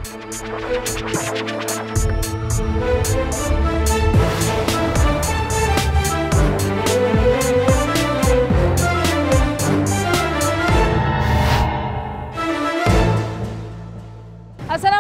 अस्सलाम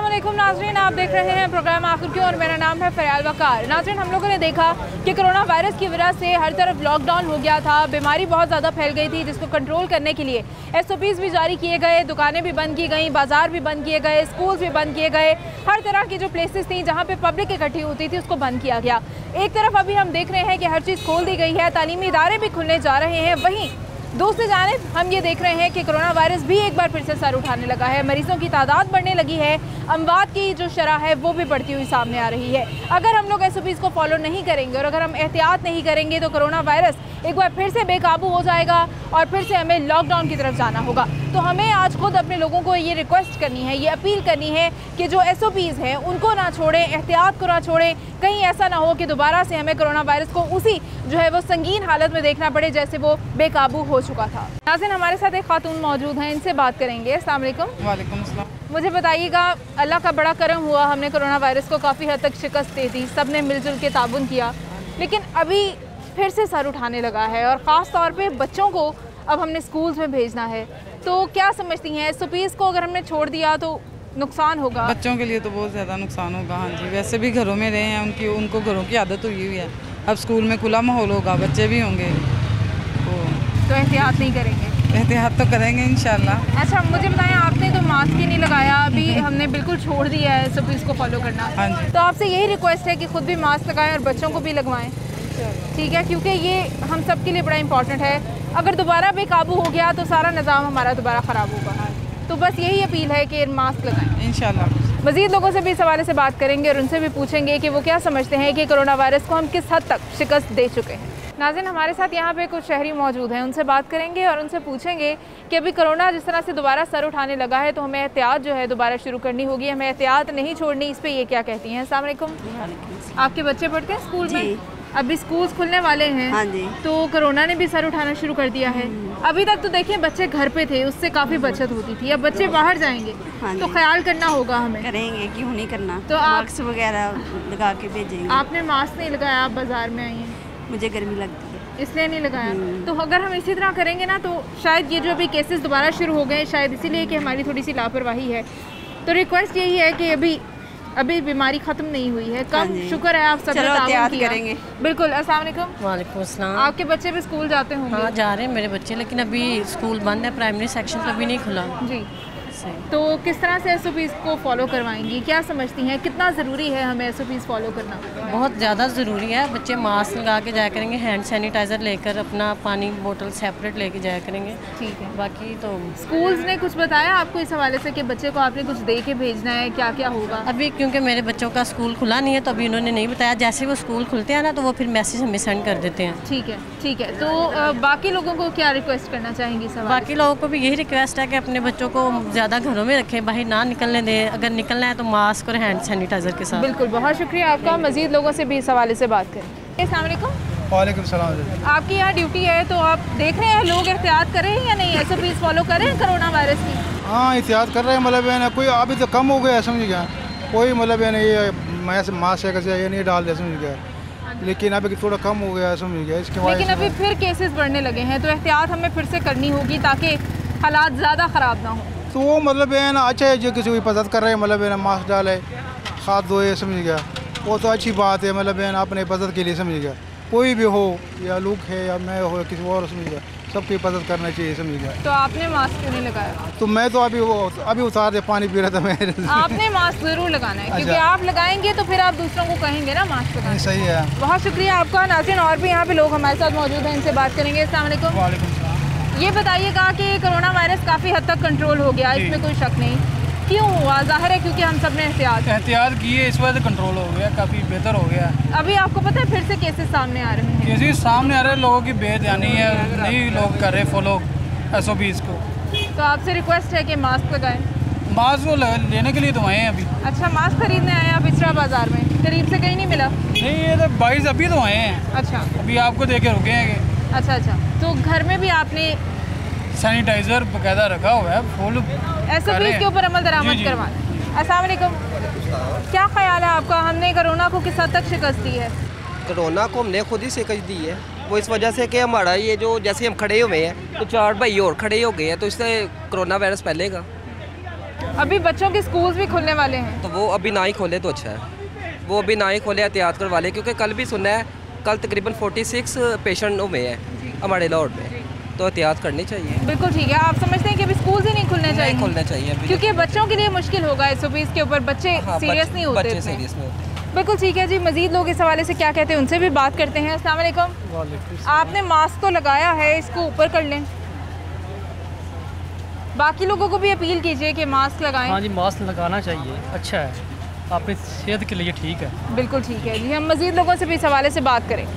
वालेकुम नाज़रीन, आप देख रहे हैं प्रोग्राम आखिर क्यों और मेरा नाम है फ़रियाल वकार। नाज़रीन, हम लोगों ने देखा कि कोरोना वायरस की वजह से हर तरफ लॉकडाउन हो गया था, बीमारी बहुत ज़्यादा फैल गई थी, जिसको कंट्रोल करने के लिए SOPs भी जारी किए गए, दुकानें भी बंद की गई, बाज़ार भी बंद किए गए, स्कूल्स भी बंद किए गए, हर तरह की जो प्लेसेस थी जहाँ पर पब्लिक इकट्ठी होती थी उसको बंद किया गया। एक तरफ अभी हम देख रहे हैं कि हर चीज़ खोल दी गई है, तालीमी इदारे भी खुलने जा रहे हैं, वहीं दूसरी जानिब हम ये देख रहे हैं कि कोरोना वायरस भी एक बार फिर से सर उठाने लगा है, मरीजों की तादाद बढ़ने लगी है, अमवात की जो शरह है वो भी बढ़ती हुई सामने आ रही है। अगर हम लोग SOPs को फॉलो नहीं करेंगे और अगर हम एहतियात नहीं करेंगे तो कोरोना वायरस एक बार फिर से बेकाबू हो जाएगा और फिर से हमें लॉकडाउन की तरफ जाना होगा। तो हमें आज खुद अपने लोगों को ये रिक्वेस्ट करनी है, ये अपील करनी है कि जो SOPs हैं उनको ना छोड़ें, एहतियात को ना छोड़ें, कहीं ऐसा ना हो कि दोबारा से हमें कोरोना वायरस को उसी जो है वो संगीन हालत में देखना पड़े जैसे वो बेकाबू हो चुका था। नाज़रीन, हमारे साथ एक खातून मौजूद हैं, इनसे बात करेंगे। अस्सलाम वालेकुम। वालेकुम अस्सलाम। मुझे बताइएगा, अल्लाह का बड़ा करम हुआ, हमने कोरोना वायरस को काफ़ी हद तक शिकस्त दे दी, सब ने मिलजुल के ताबुन किया, लेकिन अभी फिर से सर उठाने लगा है और ख़ास तौर पे बच्चों को अब हमने स्कूल्स में भेजना है। तो क्या समझती हैं, SOPs को अगर हमने छोड़ दिया तो नुकसान होगा? बच्चों के लिए तो बहुत ज़्यादा नुकसान होगा। हाँ जी, वैसे भी घरों में रहे हैं, उनको घरों की आदत हुई हुई है, अब स्कूल में खुला माहौल होगा, बच्चे भी होंगे, तो एहतियात नहीं करेंगे? एहतियात तो करेंगे इंशाल्लाह। अच्छा, मुझे बताएं, आपने तो मास्क ही नहीं लगाया, अभी हमने बिल्कुल छोड़ दिया है SOPs को फॉलो करना। हाँ जी। तो आपसे यही रिक्वेस्ट है कि खुद भी मास्क लगाएं और बच्चों को भी लगवाएं, ठीक है, क्योंकि ये हम सब के लिए बड़ा इंपॉर्टेंट है। अगर दोबारा बेकाबू हो गया तो सारा निज़ाम हमारा दोबारा ख़राब होगा। तो बस यही अपील है कि मास्क लगाएं इंशाल्लाह। मज़ीद लोगों से भी इस हवाले से बात करेंगे और उनसे भी पूछेंगे कि वो क्या समझते हैं कि कोरोना वायरस को हम किस हद तक शिकस्त दे चुके हैं। नाज़रीन, हमारे साथ यहाँ पे कुछ शहरी मौजूद हैं, उनसे बात करेंगे और उनसे पूछेंगे कि अभी कोरोना जिस तरह से दोबारा सर उठाने लगा है तो हमें एहतियात जो है दोबारा शुरू करनी होगी, हमें एहतियात नहीं छोड़नी, इस पर ये क्या कहती हैं। अस्सलाम वालेकुम। आपके बच्चे पढ़ते हैं स्कूल में? अभी स्कूल्स खुलने वाले हैं। हाँ जी। तो कोरोना ने भी सर उठाना शुरू कर दिया है। अभी तक तो देखिए बच्चे घर पे थे, उससे काफ़ी बचत होती थी, अब बच्चे बाहर जाएंगे। हाँ तो ख्याल करना होगा हमें। करेंगे, क्यों नहीं करना। तो आप मास्क वगैरह लगा के भेजेंगे। आपने मास्क नहीं लगाया, आप बाजार में आई हैं? मुझे गर्मी लगती है इसलिए नहीं लगाया। तो अगर हम इसी तरह करेंगे ना तो शायद ये जो अभी केसेस दोबारा शुरू हो गए, शायद इसीलिए कि हमारी थोड़ी सी लापरवाही है। तो रिक्वेस्ट यही है कि अभी बीमारी ख़त्म नहीं हुई है, कम शुक्र है आप सब ने करेंगे। बिल्कुल। अस्सलाम वालेकुम। वालेकुम अस्सलाम। आपके बच्चे भी स्कूल जाते होंगे? हाँ, जा रहे हैं मेरे बच्चे, लेकिन अभी स्कूल बंद है, प्राइमरी सेक्शन तो अभी नहीं खुला जी। तो किस तरह से SOPs को फॉलो करवाएंगी, क्या समझती हैं, कितना ज़रूरी है हमें SOPs फॉलो करना? बहुत ज़्यादा ज़रूरी है। बच्चे मास्क लगा के जाया करेंगे, हैंड सैनिटाइज़र लेकर, अपना पानी बोतल सेपरेट लेके जाया करेंगे। ठीक है। बाकी तो स्कूल्स ने कुछ बताया आपको इस हवाले से कि बच्चे को आपने कुछ दे के भेजना है, क्या क्या होगा? अभी क्योंकि मेरे बच्चों का स्कूल खुला नहीं है तो अभी उन्होंने नहीं बताया, जैसे वो स्कूल खुलते हैं ना तो वो फिर मैसेज हमें सेंड कर देते हैं। ठीक है, ठीक है। तो बाकी लोगों को क्या रिक्वेस्ट करना चाहेंगी? बाकी लोगों को भी यही रिक्वेस्ट है कि अपने बच्चों को ज़्यादा घरों में रखें, बाहर ना निकलने दें, अगर निकलना है तो मास्क और हैंड सैनिटाइज़र के साथ। बिल्कुल, बहुत शुक्रिया आपका। मज़ीद लोगों से भी इस हवाले से बात करें। अस्सलाम वालेकुम। वालेकुम सलाम। आपकी यहाँ ड्यूटी है तो आप देख रहे हैं लोग एहतियात कर रहे हैं या नहीं, SOPs फॉलो कर रहे हैं कोरोना वायरस की? हाँ, एहतियात कर रहे हैं, मतलब है ना, कोई अभी तो कम हो गया, समझ गया, कोई मतलब है ना ये मास्क ये नहीं डाल दिया, समझ गया, लेकिन अभी थोड़ा कम हो गया, समझ गया, इसके बाद लेकिन अभी फिर केसेस बढ़ने लगे हैं, तो एहतियात हमें फिर से करनी होगी ताकि हालात ज़्यादा ख़राब ना हो। तो वो मतलब है ना अच्छा है जो किसी को हिफाजत कर रहे हैं, मतलब है ना मास्क डाले, हाथ धोए, समझ गया, वो तो अच्छी बात है, मतलब है ना अपने हिफाजत के लिए, समझ गया, कोई भी हो, या लोग है या मैं हो या किसी और, समझ गया, सबकी हिफाजत करना चाहिए, समझ गया। तो आपने मास्क क्यों नहीं लगाया? तो मैं तो अभी उतार दे पानी पी रहा था मैं। आपने मास्क ज़रूर लगाना है, क्योंकि आप लगाएंगे तो फिर आप दूसरों को कहेंगे ना मास्क लगाना। सही है। बहुत शुक्रिया आपका। नाज़रीन, और भी यहाँ पे लोग हमारे साथ मौजूद हैं, इनसे बात करेंगे। अस्सलाम वालेकुम। वालेकुम सलाम। ये बताइएगा कि कोरोना वायरस काफ़ी हद तक कंट्रोल हो गया, इसमें कोई शक नहीं, क्यों हुआ? जाहिर है क्योंकि हम सब ने एहतियात की है, इस वजह से कंट्रोल हो गया, काफ़ी बेहतर हो गया। अभी आपको पता है फिर से केसेस सामने आ रहे हैं? केसेस सामने आ रहे हैं, लोगों की बेध्यानी है, नहीं लोग कर रहे फॉलो SOPs को। तो आपसे रिक्वेस्ट है कि मास्क लगाएं। मास्क वो लेने के लिए तो आए हैं अभी। अच्छा, मास्क खरीदने आए हैं आप इचरा बाजार में? करीब से कहीं नहीं मिला? नहीं, ये तो 22 अभी तो आए हैं। अच्छा, अभी आपको दे के रुके हैं। अच्छा अच्छा। तो घर में भी आपने सैनिटाइजर बकायदा रखा हुआ है, फुल SOPs के ऊपर अमल दरामद करवाना? अस्सलाम वालेकुम। क्या ख्याल है आपका, हमने कोरोना को किस हद तक शिकस्त दी है? कोरोना को हमने खुद ही शिकस्त दी है, वो इस वजह से कि हमारा ये जो जैसे हम खड़े हुए हैं तो 4 भाई और खड़े हो गए हैं, तो इससे कोरोना वायरस फैलेगा। अभी बच्चों के स्कूल्स भी खुलने वाले हैं, तो वो अभी ना ही खोले तो अच्छा है, वो अभी ना ही खोले, एहतियात करवा ले, क्योंकि कल भी सुना है कल तकरीबन 46 पेशेंट हुए हैं हमारे लाहौर में, तो एहतियात करनी चाहिए। बिल्कुल ठीक है। आप समझते हैं कि अभी स्कूल ही नहीं खुलने चाहिए? नहीं खुलने चाहिए अभी, क्योंकि बच्चों के लिए मुश्किल होगा SOPs के ऊपर, बच्चे सीरियस नहीं होते, बच्चे सीरियस नहीं होते। बिल्कुल ठीक है जी। मजीद लोग इस हवाले से क्या कहते हैं उनसे भी बात करते हैं। अस्सलाम वालेकुम। आपने मास्क तो लगाया है, इसको ऊपर कर लें, बाकी लोगों को भी अपील कीजिए कि मास्क लगाएं। हाँ जी, मास्क लगाना चाहिए, अच्छा है, अपनी सेहत के लिए ठीक है। बिल्कुल ठीक है जी। हम मजीद लोगों से भी इस हवाले से बात करें।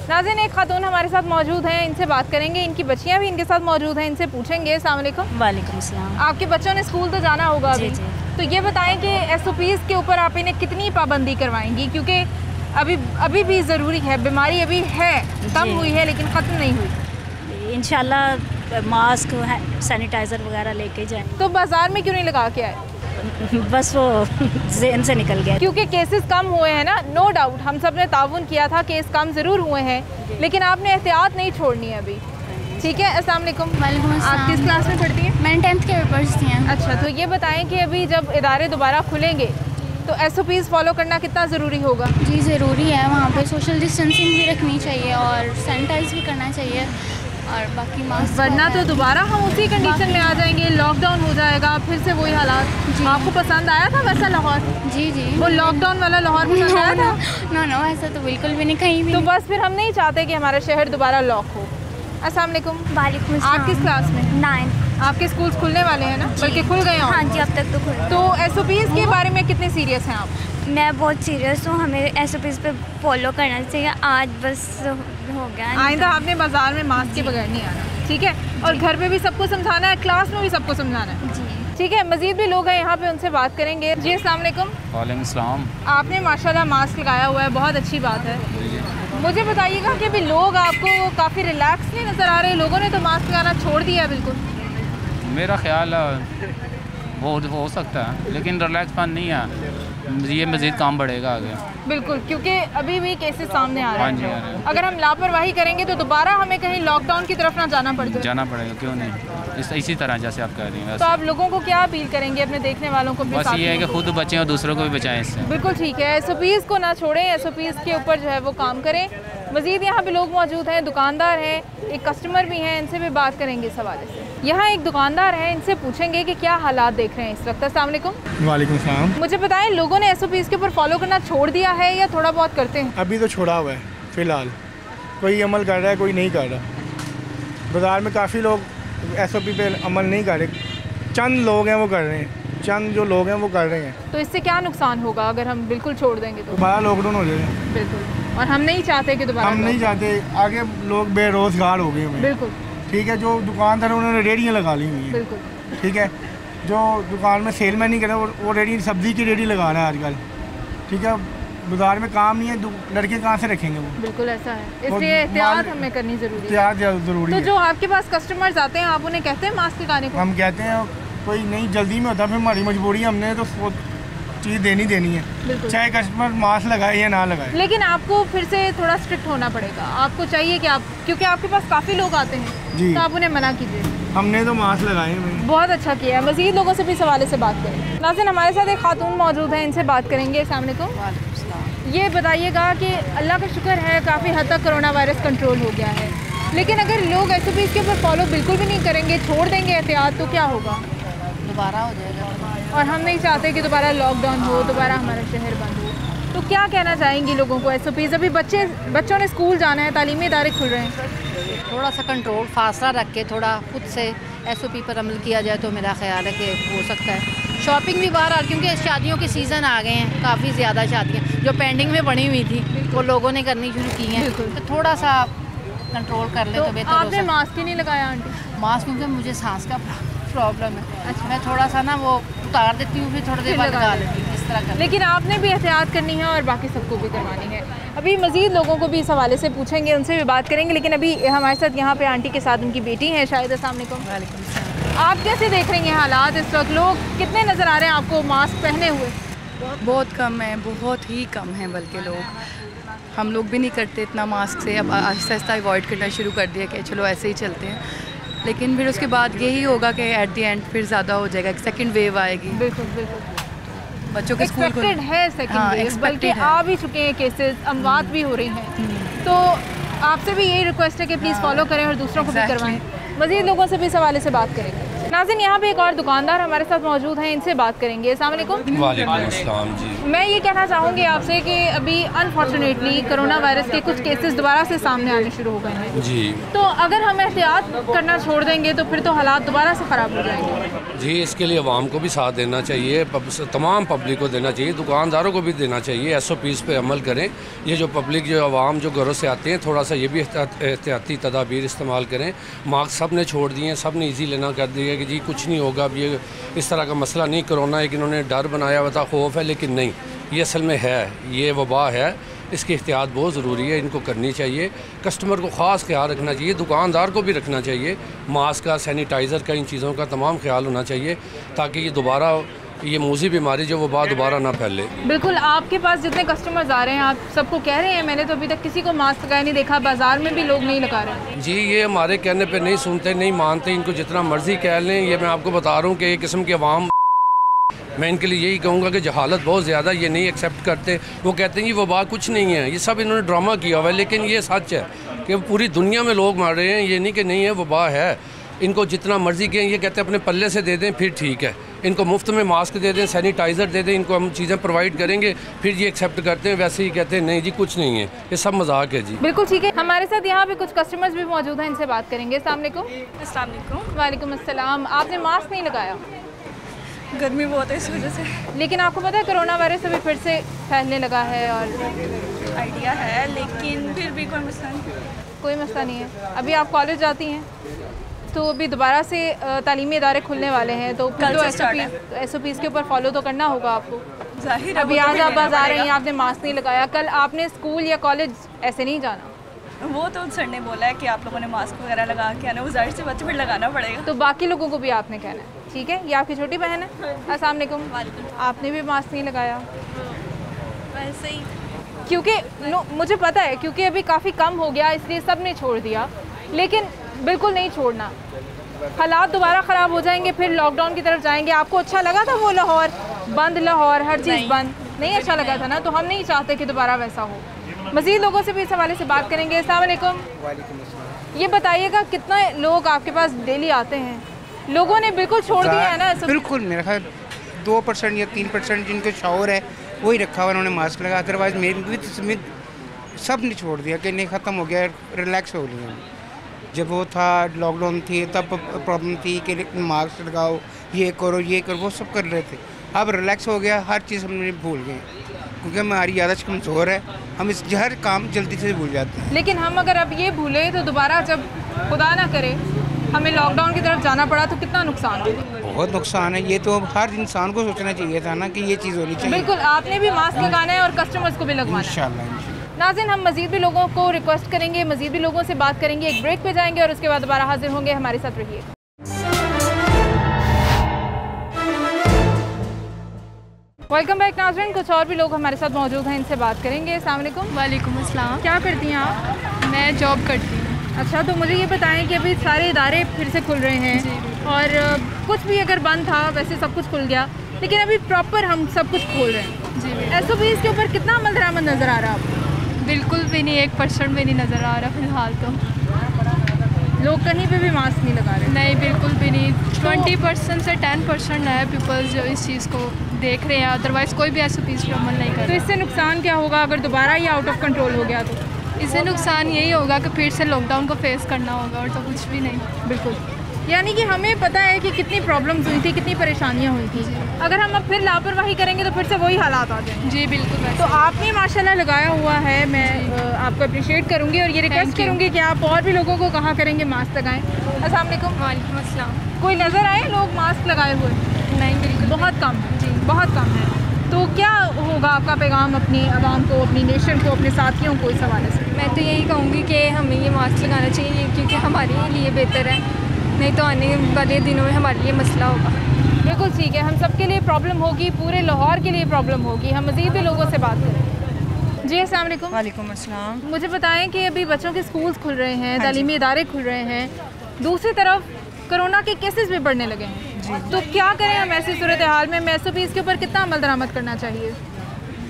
नाज़रीन, एक खातून हमारे साथ मौजूद हैं, इनसे बात करेंगे, इनकी बच्चियां भी इनके साथ मौजूद हैं, इनसे पूछेंगे। अस्सलाम वालेकुम। वालेकुम सलाम। आपके बच्चों ने स्कूल तो जाना होगा अभी, तो ये बताएं कि SOPs के ऊपर आप इन्हें कितनी पाबंदी करवाएंगी, क्योंकि अभी भी ज़रूरी है, बीमारी अभी है, कम हुई है लेकिन ख़त्म नहीं हुई। इंशाल्लाह मास्क सैनिटाइज़र वगैरह लेके जाएं। तो बाज़ार में क्यों नहीं लगा के आए? बस वो ज़हन से निकल गया, क्योंकि केसेस कम हुए हैं ना, नो डाउट हम सब ने ताउन किया था, केस कम ज़रूर हुए हैं, लेकिन आपने एहतियात नहीं छोड़नी है अभी, ठीक है? अस्सलाम वालेकुम। आप किस क्लास में पढ़ती हैं? मैंने 10th के पेपर्स दिए हैं। अच्छा, तो ये बताएं कि अभी जब इदारे दोबारा खुलेंगे तो SOPs फॉलो करना कितना ज़रूरी होगा? जी ज़रूरी है, वहाँ पे सोशल डिस्टेंसिंग भी रखनी चाहिए और सैनिटाइज भी करना चाहिए, और बाकी मास्क, वरना तो दोबारा हम उसी कंडीशन में आ जाएंगे, लॉकडाउन हो जाएगा, फिर से वही हालात। आपको पसंद आया था वैसा लाहौर? जी जी, वो लॉकडाउन वाला लाहौर पसंद आया था? नो ऐसा तो बिल्कुल भी नहीं, कहीं भी तो नहीं। बस फिर हम नहीं चाहते कि हमारा शहर दोबारा लॉक हो। अस्सलाम वालेकुम। वालेकुम आप किस क्लास में? 9th। आपके स्कूल खुलने वाले हैं ना, बल्कि खुल गए हैं? हाँ जी, अब तक तो खुल। तो SOPs के बारे में कितने सीरियस हैं आप? मैं बहुत सीरियस हूँ, हमें SOPs पे फॉलो करना चाहिए, आज बस हो गया। आइंदा आपने बाजार में मास्क के बगैर नहीं आना, ठीक है? और घर पे भी सबको समझाना है, क्लास में भी सबको समझाना है, जी ठीक है? मजीद भी लोग हैं यहाँ पे, उनसे बात करेंगे। जी अस्सलाम वालेकुम। वालेकुम सलाम। आपने माशाल्लाह मास्क लगाया हुआ है, बहुत अच्छी बात है। मुझे बताइएगा कि अभी लोग आपको काफ़ी रिलैक्स नहीं नज़र आ रहे, लोगों ने तो मास्क लगाना छोड़ दिया बिल्कुल? मेरा ख्याल वो हो सकता है, लेकिन रिलैक्सपन नहीं है, ये मज़ीद काम बढ़ेगा आगे। बिल्कुल, क्योंकि अभी भी केसेस सामने आ रहे हाँ जी, हैं। आ रहे हैं। अगर हम लापरवाही करेंगे तो दोबारा हमें कहीं लॉकडाउन की तरफ ना जाना पड़ जाए। जाना पड़ेगा, क्यों नहीं, इसी तरह जैसे आप कह रही हैं। तो आप लोगों को क्या अपील करेंगे, अपने देखने वालों को? बस ये है कि खुद बचें और दूसरों को भी बचाएं इससे। बिल्कुल ठीक है, SOPs को ना छोड़ें, SOPs के ऊपर जो है वो काम करें। मज़ीद यहाँ पे लोग मौजूद हैं, दुकानदार हैं, एक कस्टमर भी हैं, इनसे भी बात करेंगे इस हवाले से। यहाँ एक दुकानदार है, इनसे पूछेंगे कि क्या हालात देख रहे हैं इस वक्त। अस्सलाम वालेकुम। वालेकुम सलाम। मुझे बताएं, लोगों ने SOPs के ऊपर फॉलो करना छोड़ दिया है या थोड़ा बहुत करते हैं? अभी तो छोड़ा हुआ है फ़िलहाल, कोई अमल कर रहा है, कोई नहीं कर रहा। बाज़ार में काफ़ी लोग SOP पे अमल नहीं कर रहे, चंद लोग हैं वो कर रहे हैं, चंद जो लोग हैं वो कर रहे हैं। तो इससे क्या नुकसान होगा अगर हम बिल्कुल छोड़ देंगे तो? दोबारा लॉकडाउन हो जाएगा। बिल्कुल, और हम नहीं चाहते कि दोबारा हम नहीं चाहते, आगे लोग बेरोज़गार हो गए हैं। बिल्कुल ठीक है, जो दुकानदार हैं उन्होंने रेडियाँ लगा ली हुई हैं। बिल्कुल ठीक है, जो दुकान में सेल में नहीं कर रहे वो रेडी, सब्ज़ी की रेडी लगा रहा है आजकल। ठीक है, बाज़ार में काम नहीं है, लड़के कहाँ से रखेंगे वो? बिल्कुल ऐसा है, इसलिए एहतियात हमें करनी ज़रूरी है। एहतियात ज़रूरी तो है। जो आपके पास कस्टमर्स आते हैं, आप उन्हें कहते हैं मास्क लगाने को? हम कहते हैं, कोई नहीं जल्दी में होता, फिर हमारी मजबूरी, हमने तो वो चीज़ देनी है, बिल्कुल। चाहे कस्टमर मास्क लगाए या ना लगाए। लेकिन आपको फिर से थोड़ा स्ट्रिक्ट होना पड़ेगा, आपको चाहिए कि आप, क्योंकि आपके पास काफ़ी लोग आते हैं जी, तो आप उन्हें मना कीजिए। हमने तो मास्क लगाए हैं। बहुत अच्छा किया है। मज़ीद लोगों से भी इस हवाले से बात करें। नाज़रीन, हमारे साथ एक खातून मौजूद है, इनसे बात करेंगे। अस्सलाम वालेकुम। ये बताइएगा कि अल्लाह का शुक्र है काफ़ी हद तक कोरोना वायरस कंट्रोल हो गया है, लेकिन अगर लोग SOPs के ऊपर फॉलो बिल्कुल भी नहीं करेंगे, छोड़ देंगे एहतियात, तो क्या होगा? दोबारा हो जाएगा। और हम नहीं चाहते कि दोबारा लॉकडाउन हो, दोबारा हमारा शहर बंद हो। तो क्या कहना चाहेंगी लोगों को? SOPs, अभी बच्चों ने स्कूल जाना है, तालीमी इदारे खुल रहे हैं, थोड़ा सा कंट्रोल, फासला रख के थोड़ा खुद से SOP पर अमल किया जाए तो मेरा ख्याल है कि हो सकता है। शॉपिंग भी बाहर, क्योंकि शादियों के सीज़न आ गए हैं, काफ़ी ज़्यादा शादियाँ जो पेंडिंग में बनी हुई थी वो लोगों ने करनी शुरू की हैं, तो थोड़ा सा कंट्रोल कर ले तो बेहतर हो आपने सकता है। मास्क ही नहीं लगाया आंटी? मास्क क्योंकि मुझे सांस का प्रॉब्लम है। अच्छा, मैं थोड़ा सा ना वो उतार देती हूँ, फिर थोड़ी देर बाद लगा लेती हूँ, इस तरह कर। लेकिन आपने भी एहतियात करनी है और बाकी सबको भी करवानी है। अभी मज़ीद लोगों को भी इस हवाले से पूछेंगे, उनसे भी बात करेंगे, लेकिन अभी हमारे साथ यहाँ पे आंटी के साथ उनकी बेटी है शायद। अस्सलाम वालेकुम। आप कैसे देख रही हैं हालात इस वक्त? लोग कितने नज़र आ रहे हैं आपको मास्क पहने हुए? बहुत कम है, बहुत ही कम है। बल्कि लोग, हम लोग भी नहीं करते इतना मास्क से, अब आहिस्ता आहिस्ता अवॉइड करना शुरू कर दिया कि चलो ऐसे ही चलते हैं। लेकिन फिर उसके बाद यही होगा कि एट द एंड फिर ज़्यादा हो जाएगा, एक सेकंड वेव आएगी। बिल्कुल बिल्कुल, बच्चों के स्कूल एक्सपेक्टेड है सेकंड वेव, बल्कि आ भी चुके हैं केसेस, अमवात भी हो रही हैं। तो आपसे भी यही रिक्वेस्ट है कि प्लीज़ फॉलो करें और दूसरों को भी करवाएं। मज़ीद लोगों से भी इस हवाले से बात करेंगे। नाज़रीन, यहाँ पे एक और दुकानदार हमारे साथ मौजूद हैं, इनसे बात करेंगे। अस्सलाम वालेकुम। वालेकुम अस्सलाम जी। मैं ये कहना चाहूँगी आपसे कि अभी अनफॉर्चुनेटली कोरोना वायरस के कुछ केसेस दोबारा से सामने आने शुरू हो गए हैं जी। तो अगर हम एहतियात करना छोड़ देंगे तो फिर तो हालात दोबारा से ख़राब हो जाएंगे। जी, इसके लिए अवाम को भी साथ देना चाहिए, तमाम पब्लिक को देना चाहिए, दुकानदारों को भी देना चाहिए। SOPs पे अमल करें। ये जो पब्लिक, जो अवाम जो घरों से आते हैं, थोड़ा सा ये भी एहतियाती तदाबीर इस्तेमाल करें। मास्क सब ने छोड़ दिए हैं, सब ने ईजी लेना कर दिया कि जी कुछ नहीं होगा, अब ये इस तरह का मसला नहीं। कोरोना एक इन्होंने डर बनाया हुआ था, खौफ है, लेकिन नहीं, ये असल में है, ये वबा है। इसकी एहतियात बहुत ज़रूरी है, इनको करनी चाहिए। कस्टमर को ख़ास ख्याल रखना चाहिए, दुकानदार को भी रखना चाहिए। मास्क का, सैनिटाइज़र का, इन चीज़ों का तमाम ख्याल होना चाहिए ताकि ये दोबारा, ये मूजी बीमारी जो वबा दोबारा ना फैले। बिल्कुल, आपके पास जितने कस्टमर्स आ रहे हैं आप सबको कह रहे हैं? मैंने तो अभी तक किसी को मास्क लगाए नहीं देखा, बाज़ार में भी लोग नहीं लगा रहे। जी, ये हमारे कहने पे नहीं सुनते, नहीं मानते, इनको जितना मर्ज़ी कह लें। ये मैं आपको बता रहा हूँ कि एक किस्म की अवाम, मैं इनके लिए यही कहूँगा कि जहालत बहुत ज़्यादा, ये नहीं एक्सेप्ट करते। वो कहते हैं ये वबा कुछ नहीं है, ये सब इन्होंने ड्रामा किया हुआ है। लेकिन ये सच है कि पूरी दुनिया में लोग मार रहे हैं, ये नहीं कि नहीं है, वबा है। इनको जितना मर्ज़ी कहें, ये कहते हैं अपने पल्ले से दे दें फिर ठीक है। इनको मुफ्त में मास्क दे दें, सैनिटाइज़र दे दें, इनको हम चीज़ें प्रोवाइड करेंगे, फिर ये एक्सेप्ट करते हैं। वैसे ही कहते हैं नहीं जी कुछ नहीं है, ये सब मजाक है जी। बिल्कुल ठीक है। हमारे साथ यहाँ पे कुछ कस्टमर्स भी मौजूद हैं, इनसे बात करेंगे। अस्सलाम वालेकुम। अस्सलाम वालेकुम। वालेकुम अस्सलाम। आपने मास्क नहीं लगाया? गर्मी बहुत है इस वजह से। लेकिन आपको पता है कोरोना वायरस अभी फिर से फैलने लगा है? और आइडिया है, लेकिन फिर भी कोई मसला नहीं। कोई मसला नहीं है। अभी आप कॉलेज जाती हैं तो अभी दोबारा से तालीमी इदारे खुलने वाले हैं, तो फिर तो SOPs के ऊपर फॉलो तो करना होगा आपको। जाहिर अभी आज आप बाजार रही हैं, आपने मास्क नहीं लगाया, कल आपने स्कूल या कॉलेज ऐसे नहीं जाना। वो तो सर ने बोला है कि आप लोगों ने मास्क वगैरह लगा के आना, वो जाहिर से बच्चे फिर लगाना पड़ेगा। तो बाकी लोगों को भी आपने कहना है, ठीक है? ये आपकी छोटी बहन है। अस्सलाम वालेकुम। आपने भी मास्क नहीं लगाया? वैसे ही, क्योंकि मुझे पता है, क्योंकि अभी काफ़ी कम हो गया इसलिए सब ने छोड़ दिया, लेकिन बिल्कुल नहीं छोड़ना। हालात दोबारा ख़राब हो जाएंगे, फिर लॉकडाउन की तरफ जाएंगे। आपको अच्छा लगा था वो लाहौर बंद, लाहौर हर चीज़ बंद? नहीं अच्छा लगा था ना, तो हम नहीं चाहते कि दोबारा वैसा हो। मज़ीद लोगों से भी इस हवाले से बात करेंगे। अस्सलाम वालेकुम। ये बताइएगा कितना लोग आपके पास डेली आते हैं? लोगों ने बिल्कुल छोड़ दिया है ना? बिल्कुल, मेरा ख्याल 2% या 3% जिनको शौर है वही रखा हुआ, उन्होंने मास्क लगा। अदरवाइज मेरी भी सब ने छोड़ दिया कि नहीं, ख़त्म हो गया, रिलैक्स हो लिया। जब वो था लॉकडाउन थी तब प्रॉब्लम थी कि मास्क लगाओ, ये करो, ये करो, वो सब कर रहे थे। अब रिलैक्स हो गया, हर चीज़ हमने भूल गए क्योंकि हमारी याददाश्त कमज़ोर है, हम इस हर काम जल्दी से भूल जाते हैं। लेकिन हम अगर अब ये भूले तो दोबारा जब खुदा ना करे हमें लॉकडाउन की तरफ जाना पड़ा तो कितना नुकसान होगा? बहुत नुकसान है। ये तो हर इंसान को सोचना चाहिए था ना कि ये चीज़ होनी चाहिए। बिल्कुल, आपने भी मास्क लगाना है और कस्टमर्स को भी लगवाना है इंशाल्लाह। नाज़रीन, हम मज़ीद भी लोगों को रिक्वेस्ट करेंगे, मज़ीद भी लोगों से बात करेंगे। एक ब्रेक पे जाएंगे और उसके बाद दोबारा हाजिर होंगे। हमारे साथ रहिए। वेलकम बैक नाज़रीन। कुछ और भी लोग हमारे साथ मौजूद हैं, इनसे बात करेंगे। अस्सलाम वालेकुम। वालेकुम अस्सलाम। क्या करती हैं आप? मैं जॉब करती हूँ। अच्छा, तो मुझे ये बताएं कि अभी सारे इदारे फिर से खुल रहे हैं और कुछ भी अगर बंद था, वैसे सब कुछ खुल गया, लेकिन अभी प्रॉपर हम सब कुछ खोल रहे हैं जी। SOPs के ऊपर कितना अमल दरामद नज़र आ रहा है आपको? बिल्कुल भी नहीं, 1% भी नहीं नज़र आ रहा फिलहाल। तो लोग कहीं पे भी मास्क नहीं लगा रहे? नहीं, बिल्कुल भी नहीं। 20% से 10% है पीपल्स जो इस चीज़ को देख रहे हैं, अदरवाइज़ कोई भी SOPs पर अमल नहीं कर रहा। तो इससे नुकसान क्या होगा अगर दोबारा ये आउट ऑफ कंट्रोल हो गया? तो इससे नुकसान यही होगा कि फिर से लॉकडाउन को फेस करना होगा, और तो कुछ भी नहीं। बिल्कुल, यानी कि हमें पता है कि कितनी प्रॉब्लम्स हुई थी, कितनी परेशानियां हुई थी। अगर हम अब फिर लापरवाही करेंगे तो फिर से वही हालात आ जाएंगे। जी बिल्कुल। तो आपने माशाल्लाह लगाया हुआ है, मैं आपको अप्रिशिएट करूँगी और ये रिक्वेस्ट करूँगी कि आप और भी लोगों को कहा करेंगे मास्क लगाएं। अस्सलाम वालेकुम। वालेकुम अस्सलाम। कोई नज़र आए लोग मास्क लगाए हुए? नहीं, बिल्कुल बहुत कम है जी, बहुत कम है। तो क्या होगा आपका पैगाम अपनी आवाम को, अपनी नेशन को, अपने साथियों को इस हवाले से? मैं तो यही कहूँगी कि हमें ये मास्क लगाना चाहिए क्योंकि हमारे लिए बेहतर है। नहीं तो आने वाले दिनों में हमारे लिए मसला होगा। बिल्कुल ठीक है, हम सब के लिए प्रॉब्लम होगी, पूरे लाहौर के लिए प्रॉब्लम होगी। हम मज़ीद भी लोगों से बात करें। जी अस्सलाम वालेकुम। वालेकुम अस्सलाम। मुझे बताएं कि अभी बच्चों के स्कूल्स खुल रहे हैं, तालीमी इदारे खुल रहे हैं, दूसरी तरफ कोरोना के केसेस भी बढ़ने लगे हैं, तो क्या करें हम ऐसी सूरत हाल में? MSOPs के ऊपर कितना अमल दरामद करना चाहिए?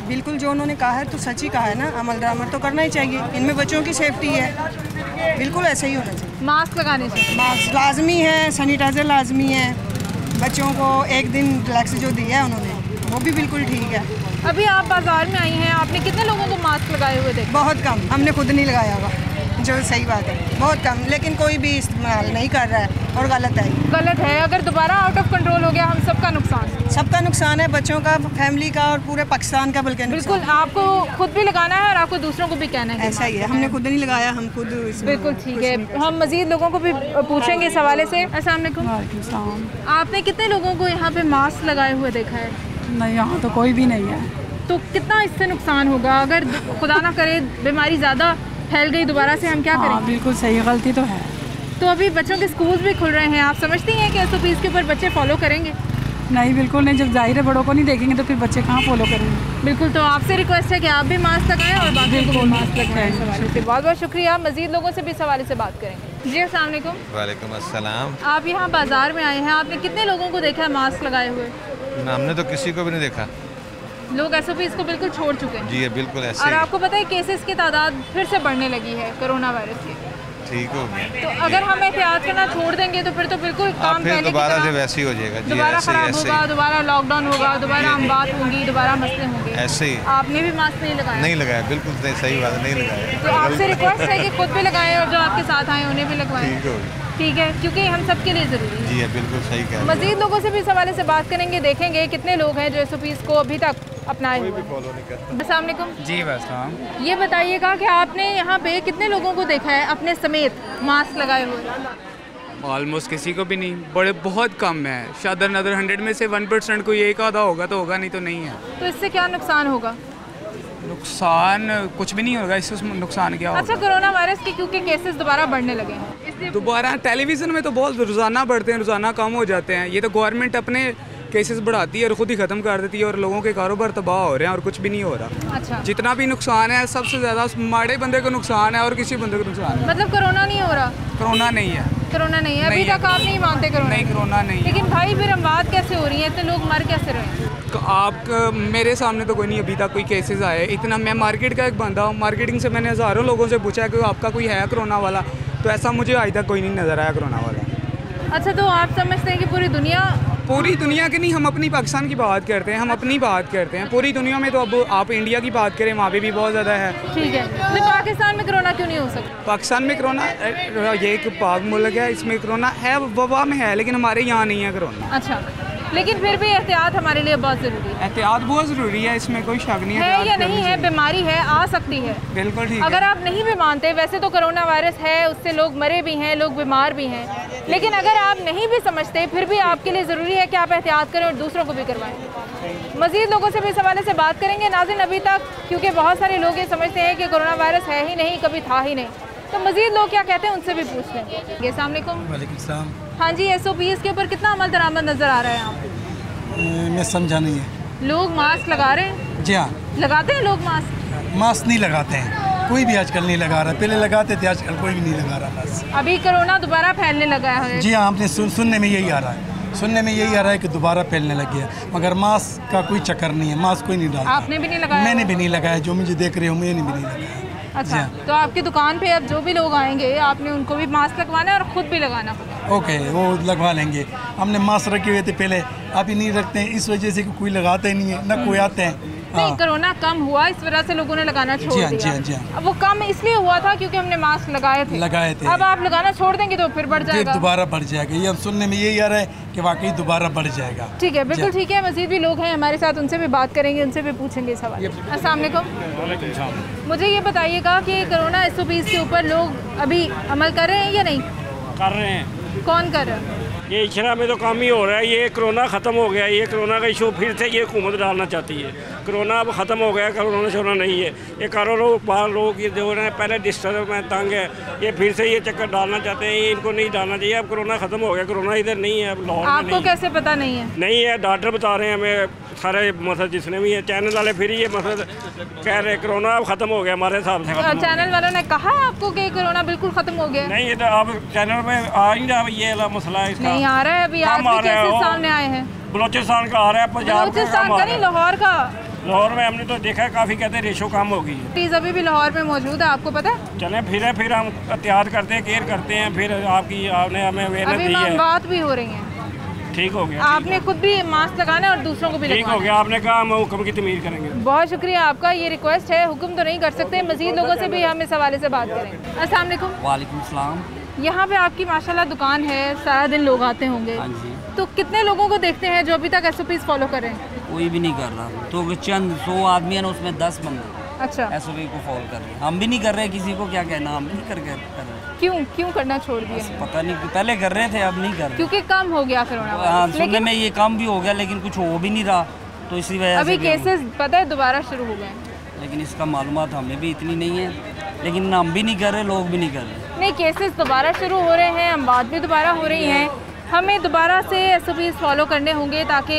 बिल्कुल जो उन्होंने कहा है तो सच ही कहा है ना, अमल दरामद तो करना ही चाहिए। इनमें बच्चों की सेफ्टी है, बिल्कुल ऐसे ही होना चाहिए। मास्क लगाने चाहिए, मास्क लाजमी है, सैनिटाइज़र लाजमी है। बच्चों को एक दिन रिलैक्स जो दिया है उन्होंने वो भी बिल्कुल ठीक है। अभी आप बाज़ार में आई हैं, आपने कितने लोगों को मास्क लगाए हुए देखे? बहुत कम, हमने खुद नहीं लगाया हुआ, जो सही बात है, बहुत कम। लेकिन कोई भी इस्तेमाल नहीं कर रहा है और गलत है। गलत है, अगर दोबारा आउट ऑफ कंट्रोल हो गया हम सबका नुकसान। सबका नुकसान है, बच्चों का, फैमिली का और पूरे पाकिस्तान का बल्कि। बिल्कुल, आपको खुद भी लगाना है और आपको दूसरों को भी कहना है। ऐसा ही है, हमने खुद नहीं लगाया, हम खुद। बिल्कुल ठीक है, हम मज़ीद लोगों को भी पूछेंगे इस हवाले से। अस्सलाम वालेकुम। आपने कितने लोगों को यहाँ पे मास्क लगाए हुए देखा है? नहीं, यहाँ तो कोई भी नहीं है। तो कितना इससे नुकसान होगा अगर खुदा ना करे बीमारी ज़्यादा फैल गई दोबारा से, हम क्या करें? बिल्कुल सही, गलती तो है। तो अभी बच्चों के स्कूल भी खुल रहे हैं, आप समझती हैं कि SOPs के ऊपर बच्चे फॉलो करेंगे? नहीं, बिल्कुल नहीं। जब जाहिर है बड़ों को नहीं देखेंगे तो फिर बच्चे कहाँ फॉलो करेंगे। बिल्कुल, तो आपसे रिक्वेस्ट है कि आप भी मास्क लगाएं और बाकी को मास्क लगाएं। इस हवाले से बहुत बहुत शुक्रिया, मज़ीद लोगों से भी इस हवाले से बात करेंगे। जी अस्सलाम वालेकुम। वालेकुम अस्सलाम। आप यहाँ बाज़ार में आए हैं, आपने कितने लोगों को देखा है मास्क लगाए हुए? हमने तो किसी को भी नहीं देखा। लोग SOPs को बिल्कुल छोड़ चुके हैं। जी बिल्कुल ऐसे। और आपको पता है केसेस की तादाद फिर से बढ़ने लगी है कोरोना वायरस की। ठीक हो गया। तो अगर हम एहतियात करना छोड़ देंगे तो फिर तो बिल्कुल काम फिर दोबारा से वैसे ही हो जाएगा। दोबारा खराब होगा, दोबारा लॉकडाउन होगा, दोबारा हम बात होंगी, दोबारा मसले होंगे। ऐसे ही। आपने भी मास्क नहीं लगाया? नहीं लगाया, बिल्कुल सही बात है, नहीं लगाया। तो आपसे रिक्वेस्ट है कि खुद भी लगाएं और जो आपके साथ आए उन्हें भी लगवाएं। ठीक हो, ठीक है, क्योंकि हम सब के लिए ज़रूरी है। जी है, बिल्कुल सही कह रहे हैं। मज़ीद लोगों से भी इस हवाले से बात करेंगे, देखेंगे कितने लोग हैं जो SOPs को अभी तक अपनाए हुए। अस्सलाम वालेकुम। जी वैसा। ये बताइएगा कि आपने यहाँ पे कितने लोगों को देखा है अपने समेत मास्क लगाए हुए? ऑलमोस्ट किसी को भी नहीं, बड़े बहुत कम है। शायद नदर 100 में से 1% कोई एक आधा होगा तो होगा, नहीं तो नहीं है। तो इससे क्या नुकसान होगा? नुकसान कुछ भी नहीं होगा, इससे नुकसान क्या होगा? अच्छा, कोरोना वायरस के क्योंकि केसेस दोबारा बढ़ने लगे हैं, इसलिए दोबारा टेलीविज़न में तो बहुत रोज़ाना बढ़ते हैं, रोज़ाना कम हो जाते हैं। ये तो गवर्नमेंट अपने केसेस बढ़ाती है और ख़ुद ही ख़त्म कर देती है और लोगों के कारोबार तबाह हो रहे हैं और कुछ भी नहीं हो रहा। अच्छा, जितना भी नुकसान है सबसे ज़्यादा माड़े बंदे को नुकसान है और किसी बंदे को नुकसान है। मतलब कोरोना नहीं हो रहा? कोरोना नहीं है। कोरोना नहीं है अभी तक? आप नहीं मानते कोरोना? नहीं, कोरोना नहीं। लेकिन भाई फिर अमवात कैसे हो रही है, इतने लोग मर कैसे रहे हैं? आप मेरे सामने तो कोई नहीं अभी तक कोई केसेस आए। इतना मैं मार्केट का एक बंदा हूँ, मार्केटिंग से मैंने हज़ारों लोगों से पूछा है कि आपका कोई है कोरोना वाला, तो ऐसा मुझे आज तक कोई नहीं नज़र आया कोरोना वाला। अच्छा, तो आप समझते हैं कि पूरी दुनिया के नहीं, हम अपनी पाकिस्तान की बात करते हैं, हम अपनी बात करते हैं। पूरी दुनिया में तो अब आप इंडिया की बात करें, वहाँ पे भी बहुत ज़्यादा है। ठीक है, तो पाकिस्तान में कोरोना क्यों नहीं हो सकता? पाकिस्तान में कोरोना, ये एक पाक मुल्क है, इसमें कोरोना है, वबा में है, लेकिन हमारे यहाँ नहीं है कोरोना। अच्छा, लेकिन फिर भी एहतियात हमारे लिए बहुत ज़रूरी है। एहतियात बहुत ज़रूरी है, इसमें कोई शक नहीं है या नहीं है, बीमारी है, आ सकती है। बिल्कुल ठीक। अगर आप नहीं भी मानते, वैसे तो कोरोना वायरस है, उससे लोग मरे भी हैं, लोग बीमार भी हैं, लेकिन अगर आप नहीं भी समझते फिर भी आपके लिए ज़रूरी है कि आप एहतियात करें और दूसरों को भी करवाएं। मज़ीद लोगों से भी इस हवाले से बात करेंगे। नाज़रीन, अभी तक क्योंकि बहुत सारे लोग ये समझते हैं कि कोरोना वायरस है ही नहीं, कभी था ही नहीं, तो मज़ीद लोग क्या कहते हैं उनसे भी पूछ लेंगे। अस्सलाम वालेकुम। वालेकुम सलाम। हाँ जी, SOPs के ऊपर कितना अमल दरामद नज़र आ रहा है यहाँ पे? मैं समझा नहीं है। लोग मास्क लगा रहे हैं? जी हाँ, लगाते हैं लोग मास्क? मास्क नहीं लगाते हैं, कोई भी आजकल नहीं लगा रहा। पहले लगाते थे, आजकल कोई भी नहीं लगा रहा मास्क। अभी कोरोना दोबारा फैलने लगा है? जी हाँ, आपने सुनने में यही आ रहा है, सुनने में यही आ रहा है कि दोबारा फैलने लग गया, मगर मास्क का कोई चक्कर नहीं है, मास्क कोई नहीं डालता। आपने भी नहीं लगाया? मैंने भी नहीं लगाया, जो मुझे देख रहे हो मैंने भी नहीं लगाया। अच्छा, तो आपकी दुकान पे अब जो भी लोग आएंगे आपने उनको भी मास्क लगवाना है और ख़ुद भी लगाना होगा? ओके, वो लगवा लेंगे। हमने मास्क रखे हुए थे पहले, अभी नहीं रखते हैं इस वजह से कि कोई लगाता ही नहीं है, ना कोई आते हैं। नहीं, कोरोना कम हुआ इस वजह से लोगों ने लगाना छोड़ दिया। जी हाँ। अब वो कम इसलिए हुआ था क्योंकि हमने मास्क लगाए थे। अब आप लगाना छोड़ देंगे तो फिर बढ़ जाएगा, दोबारा बढ़ जाएगा। ये हम सुनने में यही आ रहा है कि वाकई दोबारा बढ़ जाएगा। ठीक है, बिल्कुल ठीक है। मज़ीद भी लोग हैं हमारे साथ, उनसे भी बात करेंगे, उनसे भी पूछेंगे इस हवाले। अस्सलाम वालेकुम। मुझे ये बताइएगा कि कोरोना SOPs के ऊपर लोग अभी अमल कर रहे हैं या नहीं? कर रहे हैं। कौन कर रहा है? ये इशरा में तो काम ही हो रहा है। ये कोरोना ख़त्म हो गया, ये कोरोना का इशू फिर से ये हुकूमत डालना चाहती है। कोरोना अब ख़त्म हो गया, कोरोना शोना नहीं है। ये कारोबार बाहर लोग ये जो है पहले डिस्टर्ब में तंग है, ये फिर से ये चक्कर डालना चाहते हैं। ये इनको नहीं डालना चाहिए। अब कोरोना ख़त्म हो गया, कोरोना इधर नहीं है, अब लाहौर में आपको कैसे पता नहीं है? नहीं है, डॉक्टर बता रहे हैं हमें सारे मसद जितने भी है, चैनल वाले फिर ये मसद कह रहे हैं कोरोना अब ख़त्म हो गया हमारे हिसाब से। चैनल वालों ने कहा है आपको कि कोरोना बिल्कुल ख़त्म हो गया? नहीं, ये तो अब चैनल में आ ही रहा, ये वाला मसला है इसका। नहीं आ रहा है अभी, आज भी केसेस सामने आए हैं। बलोचिस्तान का आ रहा है, पंजाब का नहीं, लाहौर का। लाहौर में हमने तो देखा है काफ़ी, कहते हैं रेशो कम हो गई है। प्लीज़ अभी भी लाहौर में मौजूद है, आपको पता है? चलें फिर हम एहतियात करते हैं, केयर करते हैं। फिर आपने हमें अवेयरनेस दी है, बात भी हो रही है, ठीक हो गया। आपने खुद भी मास्क लगाना है और दूसरों को भी ठीक हो गया। आपने कहा हम हुक्म की तमीर करेंगे। बहुत शुक्रिया आपका। ये रिक्वेस्ट है, हुक्म तो नहीं कर सकते, मजीद लोगों से भी हम इस हवाले से बात करेंगे। अस्सलाम वालेकुम। वालेकुम सलाम। यहाँ पे आपकी माशाल्लाह दुकान है, सारा दिन लोग आते होंगे। हाँ जी। तो कितने लोगों को देखते हैं जो अभी तक SOPs फॉलो कर रहे हैं? कोई भी नहीं कर रहा, तो चंद 100 आदमी है ना, उसमें 10 बंदे अच्छा SOP को फॉलो कर रहे हैं। हम भी नहीं कर रहे, किसी को क्या कहना, हम भी नहीं कर रहे। क्यों करना छोड़ दिया? पता नहीं, पहले कर रहे थे, अब नहीं कर रहे क्योंकि कम हो गया कोरोना। हाँ, सुनने में ये कम भी हो गया, लेकिन कुछ हो भी नहीं रहा, तो इसी वजह से अभी केसेस पता है दोबारा शुरू हो गए, लेकिन इसका मालूमात हमें भी इतनी नहीं है। लेकिन हम भी नहीं कर रहे, लोग भी नहीं कर रहे। नहीं, केसेस दोबारा शुरू हो रहे हैं, अमवात भी दोबारा हो रही हैं। हमें दोबारा से SOPs फॉलो करने होंगे ताकि